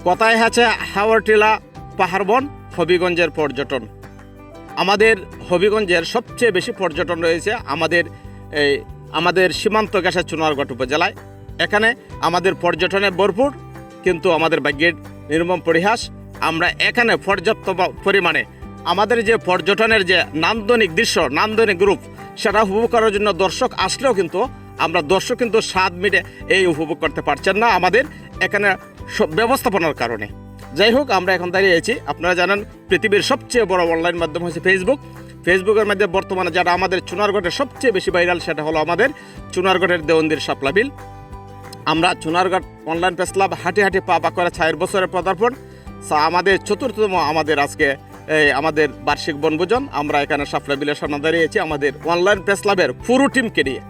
কথায় আছে হাওড়-টিলা পাহাড়বন হবিগঞ্জের পর্যটন। আমাদের হবিগঞ্জের সবচেয়ে বেশি পর্যটন রয়েছে আমাদের সীমান্ত ঘেঁষা চুনারগড় উপজেলায়। এখানে আমাদের পর্যটনে ভরপুর, কিন্তু আমাদের ভাগ্যের নির্মম পরিহাস, আমরা এখানে পর্যাপ্ত পরিমাণে আমাদের যে পর্যটনের যে নান্দনিক দৃশ্য, নান্দনিক রূপ, সেটা উপভোগ করার জন্য দর্শক আসলেও কিন্তু দর্শক কিন্তু স্বাদ মিটে এই উপভোগ করতে পারছেন না আমাদের এখানে ব্যবস্থাপনার কারণে। যাই হোক, আমরা এখন দাঁড়িয়েছি, আপনারা জানেন পৃথিবীর সবচেয়ে বড় অনলাইন মাধ্যম হচ্ছে ফেসবুকের মধ্যে বর্তমানে যারা আমাদের চুনারগড়ের সবচেয়ে বেশি ভাইরাল, সেটা হলো আমাদের চুনারগড়ের দেওয়ন্দির শাপলা বিল। আমরা চুনারগড় অনলাইন প্রেস ক্লাব হাঁটি পা করে 6 বছরের পদার্পণ, আমাদের 4র্থতম আমাদের আজকে আমাদের বার্ষিক বনভোজন। আমরা এখানে শাপলা বিলের সামনে দাঁড়িয়েছি আমাদের অনলাইন প্রেস ক্লাবের পুরো টিমকে নিয়ে।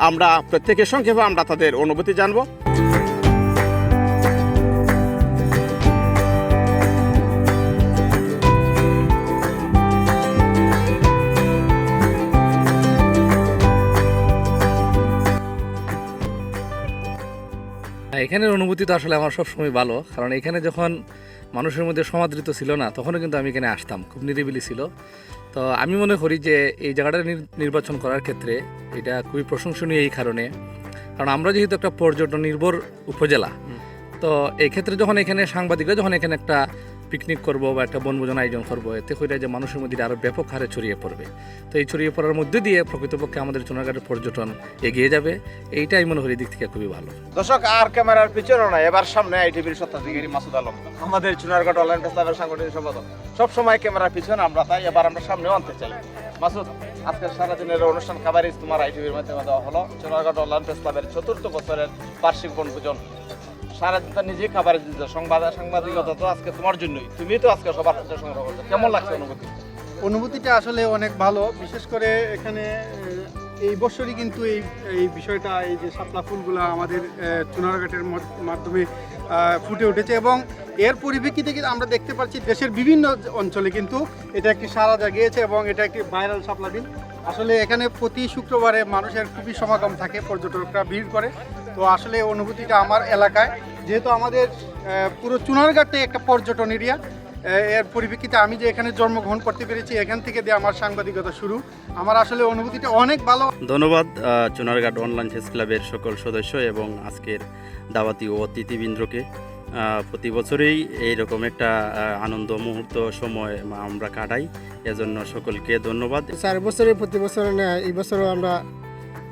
আমরা প্রত্যেকের সংক্ষেপে আমরা তাদের অনুভূতি জানবো। এখানের অনুভূতি তো আসলে আমার সবসময় ভালো, কারণ এখানে যখন মানুষের মধ্যে সমাদৃত ছিল না, তখনও কিন্তু আমি এখানে আসতাম, খুব নিরিবিলি ছিল। তো আমি মনে করি যে এই জায়গাটা নির্বাচন করার ক্ষেত্রে এটা খুবই প্রশংসনীয় এই কারণে, কারণ আমরা যেহেতু একটা পর্যটন নির্ভর উপজেলা, তো এই ক্ষেত্রে যখন এখানে সাংবাদিকরা যখন এখানে একটা পিকনিক করবো বা একটা বনভোজন আয়োজন করবো, এতে করে যে মানুষের মধ্যে আরও ব্যাপক হারে ছড়িয়ে পড়বে। তো এই ছড়িয়ে পড়ার মধ্যে দিয়ে প্রকৃতপক্ষে আমাদের চুনারগড়ের পর্যটন এগিয়ে যাবে, এইটাই মনে করি দিক থেকে খুবই ভালো। দর্শক, আর ক্যামেরার পিছনে না, এবার সামনে আইটিভির স্বত্বাধিকারী মাসুদ আলম, আমাদের চুনারগড় অনলাইন প্রেস ক্লাবের সাংগঠনিক সম্পাদক। সবসময় ক্যামেরার পিছনে আমরা, তাই এবার আমরা সামনেও আনতে চাই। মাসুদ, আজকের সারাদিনের অনুষ্ঠান কাভারেজ তোমার আইটিভির মাধ্যমে দেওয়া হলো। চুনারগড় অনলাইন প্রেস ক্লাবের 4র্থ বছরের বার্ষিক বনভোজন। সারাদিন তো নিজেই খাবারের দিতে, সাংবাদিকতা তো আজকে তোমার জন্যই, তুমি তো আজকে সবার সাথে সংগ্রহ করছো, কেমন লাগছে অনুভূতিটা? আসলে অনেক ভালো। বিশেষ করে এখানে এই বছরই কিন্তু এই বিষয়টা, এই যে শাপলা ফুলগুলো আমাদের চুনারঘাটের মাধ্যমে ফুটে উঠেছে, এবং এর পরিপ্রেক্ষিতে কিন্তু আমরা দেখতে পাচ্ছি দেশের বিভিন্ন অঞ্চলে কিন্তু এটা একটি সাড়া জাগিয়েছে, এবং এটা একটি ভাইরাল শাপলা বিল। আসলে এখানে প্রতি শুক্রবারে মানুষের খুবই সমাগম থাকে, পর্যটকরা ভিড় করে। তো আসলে অনুভূতিটা আমার এলাকায়, যেহেতু আমাদের পুরো চুনারঘাটে একটা পর্যটন এরিয়া, এর পরিপ্রেক্ষিতে আমি যে এখানে জন্মগ্রহণ করতে পেরেছি, এখান থেকে দিয়ে আমার সাংবাদিকতা শুরু। আমার আসলে অনুভূতিটা অনেক ভালো। ধন্যবাদ চুনারঘাট অনলাইন প্রেস ক্লাবের সকল সদস্য এবং আজকের দাওয়াতি ও অতিথিবৃন্দকে। প্রতি বছরেই এইরকম একটা আনন্দ মুহূর্ত সময় আমরা কাটাই, এজন্য সকলকে ধন্যবাদ। 4 বছরে প্রতি বছর এই বছরও আমরা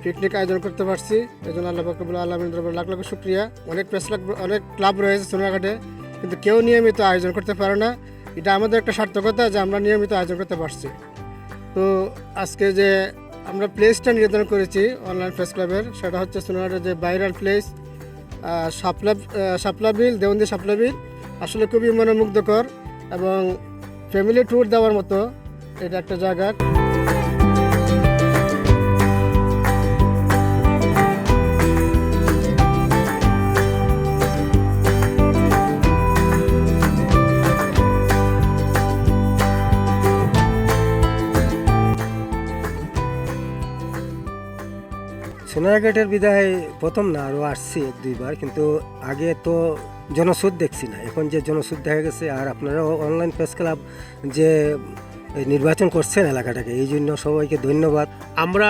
পিকনিক আয়োজন করতে পারছি, এই জন্য আল্লাহ পাকের আল্লাহর দরবারে লাখ লাখ শুকরিয়া। অনেক ক্লাব রয়েছে চুনারঘাটে, কিন্তু কেউ নিয়মিত আয়োজন করতে পারে না। এটা আমাদের একটা সার্থকতা যে আমরা নিয়মিত আয়োজন করতে পারছি। তো আজকে যে আমরা প্লেসটা নির্ধারণ করেছি অনলাইন প্রেস ক্লাবের, সেটা হচ্ছে চুনারঘাটের যে ভাইরাল প্লেস শাপলা বিল, দেওয়ন্দি শাপলা বিল। আসলে খুবই মনোমুগ্ধকর এবং ফ্যামিলি ট্যুর দেওয়ার মতো এটা একটা জায়গা। সোনারঘাটের বিদায় প্রথম না, আরও আসছি 1-2 বার, কিন্তু আগে তো জনস্রোত দেখছি না, এখন যে জনস্রোত দেখা গেছে। আর আপনারা অনলাইন প্রেস ক্লাব যে নির্বাচন করছেন এলাকাটাকে, এই জন্য সবাইকে ধন্যবাদ। আমরা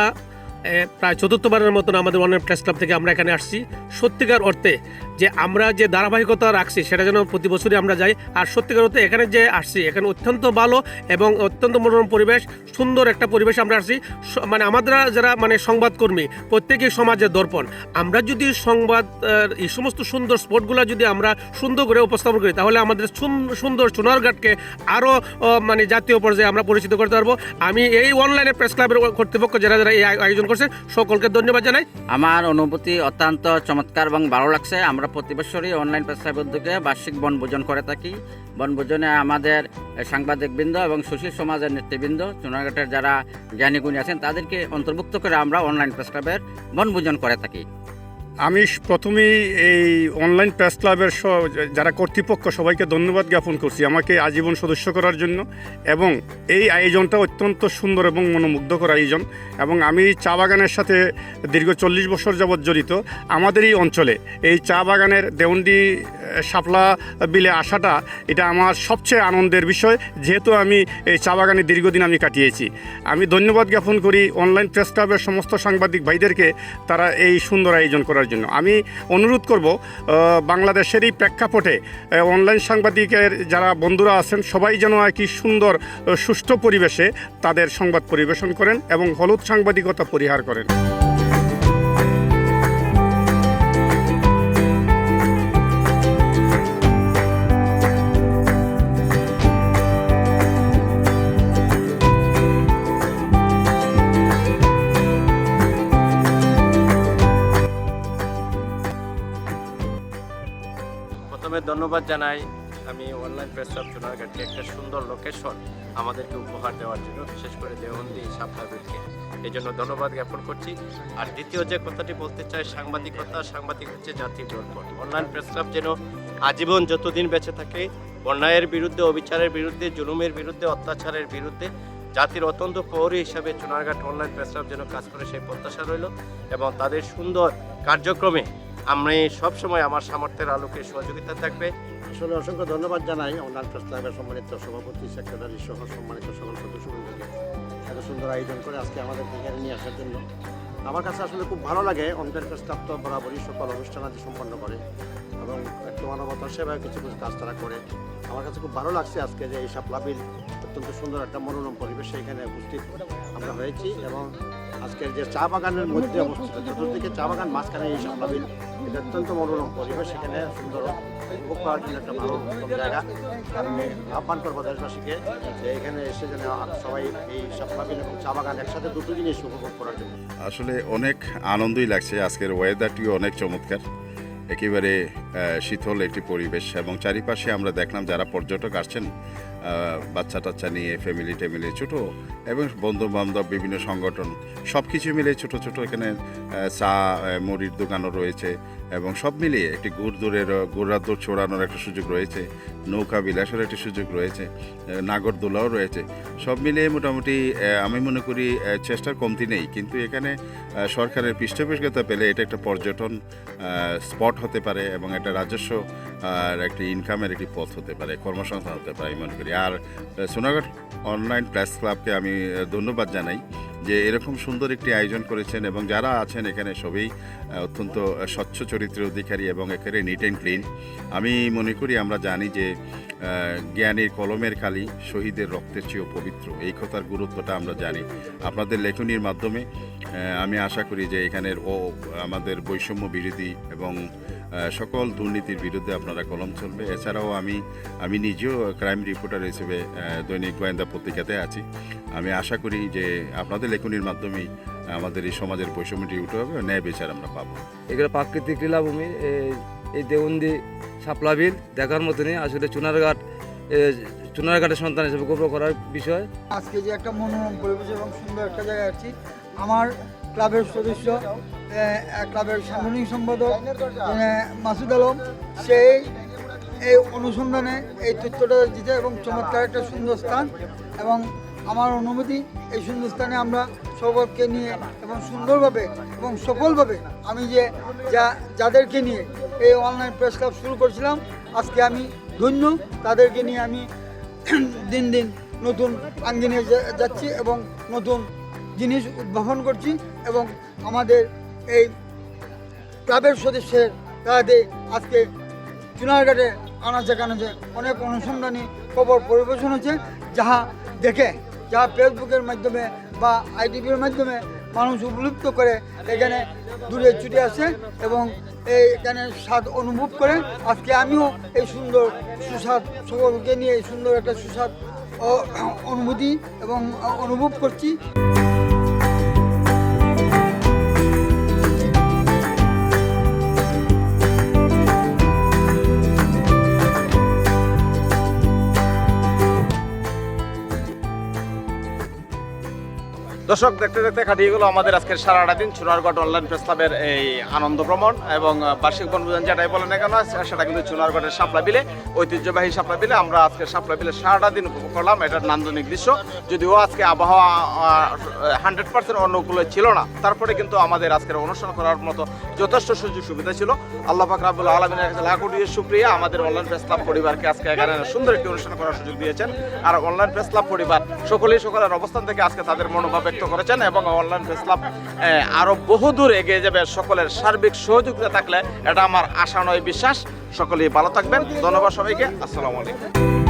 প্রায় 4র্থবারের মতন আমাদের অনলাইন প্রেস ক্লাব থেকে আমরা এখানে আসছি। সত্যিকার অর্থে যে আমরা যে ধারাবাহিকতা রাখছি, সেটা যেন প্রতি বছরই আমরা যাই। আর সত্যিকার অর্থে এখানে যে আসছি, এখানে অত্যন্ত ভালো এবং অত্যন্ত মনোরম পরিবেশ, সুন্দর একটা পরিবেশ আমরা আসছি। মানে আমাদের যারা সংবাদকর্মী, প্রত্যেকেই সমাজের দর্পণ। আমরা যদি এই সমস্ত সুন্দর স্পটগুলো যদি আমরা সুন্দর করে উপস্থাপন করি, তাহলে আমাদের সুন্দর চুনারঘাটকে আরও জাতীয় পর্যায়ে আমরা পরিচিত করতে পারবো। আমি এই অনলাইনে প্রেস ক্লাবের কর্তৃপক্ষ যারা এই আয়োজন করছে, সকলকে ধন্যবাদ জানাই। আমার অনুভূতি অত্যন্ত চমৎকার এবং ভালো লাগছে। আমরা প্রতি বছরই অনলাইন প্রেস ক্লাবের উদ্যোগে বার্ষিক বনভোজন করে থাকি। বনভোজনে আমাদের সাংবাদিকবৃন্দ এবং সুশীল সমাজের নেতৃবৃন্দ, চুনারঘাটের যারা জ্ঞানীগুণী আছেন, তাদেরকে অন্তর্ভুক্ত করে আমরা অনলাইন প্রেস ক্লাবের বনভোজন করে থাকি। আমি প্রথমেই এই অনলাইন প্রেস ক্লাবের যারা কর্তৃপক্ষ সবাইকে ধন্যবাদ জ্ঞাপন করছি আমাকে আজীবন সদস্য করার জন্য, এবং এই আয়োজনটা অত্যন্ত সুন্দর এবং মনোমুগ্ধকর আয়োজন। এবং আমি চা বাগানের সাথে দীর্ঘ 40 বছর যাবৎ জড়িত। আমাদের এই অঞ্চলে এই চা বাগানের দেওন্ডি শাপলা বিলে আসাটা এটা আমার সবচেয়ে আনন্দের বিষয়, যেহেতু আমি এই চা বাগানে দীর্ঘদিন আমি কাটিয়েছি। আমি ধন্যবাদ জ্ঞাপন করি অনলাইন প্রেস ক্লাবের সমস্ত সাংবাদিক ভাইদেরকে, তারা এই সুন্দর আয়োজন করার জন্য। আমি অনুরোধ করব বাংলাদেশের এই প্রেক্ষাপটে অনলাইন সাংবাদিকের যারা বন্ধুরা আছেন সবাই যেন একই সুন্দর সুষ্ঠু পরিবেশে তাদের সংবাদ পরিবেশন করেন এবং হলুদ সাংবাদিকতা পরিহার করেন। প্রথমে ধন্যবাদ জানাই আমি অনলাইন প্রেস ক্লাব চুনারঘাটকে একটা সুন্দর লোকেশন আমাদেরকে উপহার দেওয়ার জন্য, বিশেষ করে দেওবন্দি শাপলা বিলকে এই জন্য ধন্যবাদ জ্ঞাপন করছি। আর দ্বিতীয় যে কথাটি বলতে চাই, সাংবাদিক হচ্ছে জাতির জনপদ। অনলাইন প্রেস ক্লাব যেন আজীবন যতদিন বেঁচে থাকে অন্যায়ের বিরুদ্ধে, অবিচারের বিরুদ্ধে, জুলুমের বিরুদ্ধে, অত্যাচারের বিরুদ্ধে জাতির অত্যন্ত প্রহরী হিসাবে চুনারঘাট অনলাইন প্রেস ক্লাব যেন কাজ করে সেই প্রত্যাশা রইল, এবং তাদের সুন্দর কার্যক্রমে আমি সবসময় আমার সামর্থ্যের আলোকে সহযোগিতা থাকবে। আসলে অসংখ্য ধন্যবাদ জানাই অনলাইন প্রেস ক্লাবের সম্মানিত সভাপতি, সেক্রেটারি সহ সম্মানিত সকল সদস্যবৃন্দকে এত সুন্দর আয়োজন করে আজকে আমাদের এখানে নিয়ে আসার জন্য। আমার কাছে আসলে খুব ভালো লাগে। অনলাইন প্রেস ক্লাব তো বরাবরই সকল অনুষ্ঠানাদি সম্পন্ন করে এবং একটু মানবতার সেবায় কিছু কিছু কাজ তারা করে। আমার কাছে খুব ভালো লাগছে আজকে যে এই শাপলা বিল অত্যন্ত সুন্দর একটা মনোরম পরিবেশে এখানে উপস্থিত আমরা হয়েছি, এবং আজকের যে চা বাগানের মধ্যে অবস্থিত, চতুর্দিকে চা বাগান, মাঝখানে এই শাপলা বিল, এটা অত্যন্ত মনোরম পরিবেশ। এখানে সুন্দর উপভোগ করার জন্য একটা ভালো জায়গা। আমি আহ্বান করবো দেশবাসীকে যে এখানে এসে যেন সবাই এই শাপলা বিল এবং চা বাগান একসাথে দুটো জিনিস উপভোগ করার জন্য। আসলে অনেক আনন্দই লাগছে। আজকের ওয়েদারটিও অনেক চমৎকার, একেবারে শীতল একটি পরিবেশ, এবং চারিপাশে আমরা দেখলাম যারা পর্যটক আসছেন বাচ্চা টাচ্চা নিয়ে, ফ্যামিলি টেমিলি, ছোটো এবং বন্ধু বান্ধব, বিভিন্ন সংগঠন, সব কিছু মিলে ছোট ছোট এখানে চা মুড়ির দোকানও রয়েছে, এবং সব মিলিয়ে একটি ঘোড়াদৌড় ছোড়ানোর একটা সুযোগ রয়েছে, নৌকা বিলাসের একটি সুযোগ রয়েছে, নাগরদোলাও রয়েছে। সব মিলিয়ে মোটামুটি আমি মনে করি চেষ্টার কমতি নেই, কিন্তু এখানে সরকারের পৃষ্ঠপোষকতা পেলে এটা একটা পর্যটন স্পট হতে পারে, এবং একটা রাজস্ব আর একটি ইনকামের একটি পথ হতে পারে, কর্মসংস্থান হতে পারে আমি মনে করি। আর চুনারঘাট অনলাইন প্রেস ক্লাবকে আমি ধন্যবাদ জানাই যে এরকম সুন্দর একটি আয়োজন করেছেন, এবং যারা আছেন এখানে সবাই অত্যন্ত স্বচ্ছ চরিত্রের অধিকারী এবং একেবারে নিট অ্যান্ড ক্লিন। আমি মনে করি, আমরা জানি যে জ্ঞানীর কলমের কালি শহীদের রক্তের চেয়েও পবিত্র, এই কথার গুরুত্বটা আমরা জানি। আপনাদের লেখনীর মাধ্যমে আমি আশা করি যে এখানের আমাদের বৈষম্য বিরোধী এবং সকল দুর্নীতির বিরুদ্ধে আপনারা কলম চলবে। এছাড়াও আমি নিজেও ক্রাইম রিপোর্টার হিসেবে দৈনিক গোয়েন্দা পত্রিকাতে আছি। আমি আশা করি যে আপনাদের লেখনীর মাধ্যমেই আমাদের এই সমাজের বৈষম্যটি উঠে হবে, ন্যায় বিচার আমরা পাবো। এগুলো প্রাকৃতিক লীলাভূমি, এই দেওবন্দি শাপলা বিল দেখার মতনই আসলে চুনারঘাটের সন্তান হিসেবে গর্ব করার বিষয়। আজকে যে একটা মনোরম পরিবেশ এবং সুন্দর একটা জায়গায় আছি, আমার ক্লাবের সদস্য, ক্লাবের সাংগঠনিক সম্পাদক মাসুদ আলম, সেই এই অনুসন্ধানে এই তথ্যটা দিতে, এবং চমৎকার একটা সুন্দর স্থান, এবং আমার অনুমতি এই সুন্দর স্থানে আমরা সকলকে নিয়ে এবং সুন্দরভাবে এবং সফলভাবে আমি যাদেরকে নিয়ে এই অনলাইন প্রেস ক্লাব শুরু করেছিলাম, আজকে আমি ধন্য। তাদেরকে নিয়ে আমি দিন দিন নতুন আঙ্গিনে যাচ্ছি এবং নতুন জিনিস উদ্ভাবন করছি, এবং আমাদের এই ক্লাবের সদস্যের তাদের আজকে চুনারঘাটে আনাচে কানাচে অনেক অনুসন্ধানী খবর পরিবেশন হচ্ছে, যা ফেসবুকের মাধ্যমে বা আইটিভির মাধ্যমে মানুষ উপলব্ধ করে এখানে দূরে ছুটে আসে এবং এখানে স্বাদ অনুভব করে। আজকে আমিও এই সুন্দর সুস্বাদ সকলকে নিয়ে এই সুন্দর একটা সুস্বাদ অনুভূতি এবং অনুভব করছি। দর্শক, দেখতে দেখতে কাটিয়ে গেল আমাদের আজকের সারাটা দিন চুনারগড় অনলাইন প্রেস ক্লাবের এই আনন্দ ভ্রমণ এবং বার্ষিক বনভোজন যেটাই বলেন না কেন সেটা কিন্তু চুনারগড়ের শাপলা বিলে, ঐতিহ্যবাহী শাপলা বিলে। আমরা আজকে শাপলা বিলে সারাটা দিন উপভোগ করলাম। এটার নান্দনিক দৃশ্য, যদিও আজকে আবহাওয়া 100% অনুকূলে ছিল না, তারপরে কিন্তু আমাদের আজকের অনুষ্ঠান করার মতো যথেষ্ট সুযোগ সুবিধা ছিল। আল্লাহ পাক রাব্বুল আলামিনের কাছে লাখ কোটি শুকরিয়া, আমাদের অনলাইন প্রেস ক্লাব পরিবারকে আজকে এখানে সুন্দর একটি অনুষ্ঠান করার সুযোগ দিয়েছেন। আর অনলাইন প্রেস ক্লাব পরিবার সকলের অবস্থান থেকে আজকে তাদের মনোভাব ব্যক্ত করেছেন এবং অনলাইন প্রেস ক্লাব আরো বহুদূর এগিয়ে যাবে সকলের সার্বিক সহযোগিতা থাকলে, এটা আমার আশা নয় বিশ্বাস। সকলেই ভালো থাকবেন। ধন্যবাদ সবাইকে। আসসালামু আলাইকুম।